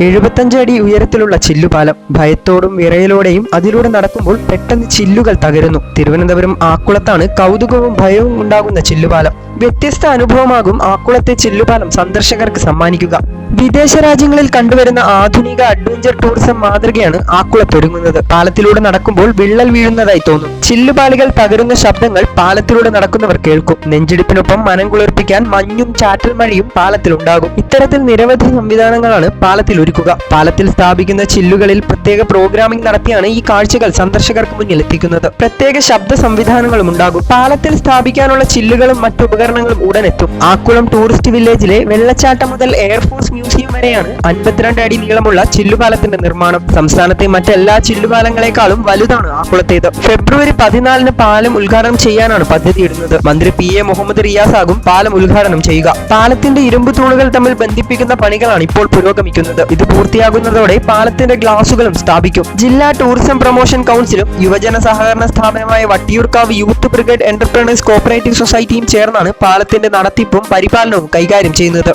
75 അടി ഉയരത്തിലുള്ള ചില്ലുപാലം. ഭയത്തോടും വിറയലോടെയും അതിലൂടെ നടക്കുമ്പോൾ പെട്ടെന്ന് ചില്ലുകൾ തകരുന്നു. തിരുവനന്തപുരം ആക്കുളത്താണ് കൗതുകവും ഭയവും ഉണ്ടാകുന്ന ചില്ലുപാലം. വ്യത്യസ്ത അനുഭവമാകും ആക്കുളത്തെ ചില്ലുപാലം സന്ദർശകർക്ക് സമ്മാനിക്കുക. വിദേശ രാജ്യങ്ങളിൽ കണ്ടുവരുന്ന ആധുനിക അഡ്വഞ്ചർ ടൂറിസം മാതൃകയാണ് ആക്കുളത്തൊരുങ്ങുന്നത്. പാലത്തിലൂടെ നടക്കുമ്പോൾ വിള്ളൽ വീഴുന്നതായി തോന്നും. ചില്ലുപാളികൾ തകരുന്ന ശബ്ദങ്ങൾ പാലത്തിലൂടെ നടക്കുന്നവർ കേൾക്കും. നെഞ്ചിടിപ്പിനൊപ്പം മനം കുളിർപ്പിക്കാൻ മഞ്ഞും ചാറ്റൽ മഴയും പാലത്തിലുണ്ടാകും. ഇത്തരത്തിൽ നിരവധി സംവിധാനങ്ങളാണ് പാലത്തിൽ ഒരുക്കുക. പാലത്തിൽ സ്ഥാപിക്കുന്ന ചില്ലുകളിൽ പ്രത്യേക പ്രോഗ്രാമിംഗ് നടത്തിയാണ് ഈ കാഴ്ചകൾ സന്ദർശകർക്ക് മുന്നിൽ എത്തിക്കുന്നത്. പ്രത്യേക ശബ്ദ സംവിധാനങ്ങളും ഉണ്ടാകും. പാലത്തിൽ സ്ഥാപിക്കാനുള്ള ചില്ലുകളും മറ്റു ഉപകരണങ്ങളും ഉടനെത്തും. ആക്കുളം ടൂറിസ്റ്റ് വില്ലേജിലെ വെള്ളച്ചാട്ടം മുതൽ എയർഫോഴ്സ് മ്യൂസിയം വരെയാണ് 52 അടി നീളമുള്ള ചില്ലുപാലത്തിന്റെ നിർമ്മാണം. സംസ്ഥാനത്തെ മറ്റെല്ലാ ചില്ലുപാലങ്ങളെക്കാളും വലുതാണ് ആക്കുളത്തേത്. ഫെബ്രുവരി 14 പാലം ഉദ്ഘാടനം ചെയ്യാനാണ് പദ്ധതിയിടുന്നത്. മന്ത്രി PA മുഹമ്മദ് റിയാസ് ആകും പാലം ഉദ്ഘാടനം ചെയ്യുക. പാലത്തിന്റെ ഇരുമ്പ് തൂണുകൾ തമ്മിൽ ബന്ധിപ്പിക്കുന്ന പണികളാണ് ഇപ്പോൾ പുരോഗമിക്കുന്നത്. ഇത് പൂർത്തിയാകുന്നതോടെ പാലത്തിന്റെ ഗ്ലാസുകളും സ്ഥാപിക്കും. ജില്ലാ ടൂറിസം പ്രൊമോഷൻ കൗൺസിലും യുവജന സഹകരണ സ്ഥാപനമായ Vattiyoorkavu youth brigade entrepreneurs cooperative സൊസൈറ്റിയും ചേർന്നാണ് പാലത്തിന്റെ നടത്തിപ്പും പരിപാലനവും കൈകാര്യം ചെയ്യുന്നത്.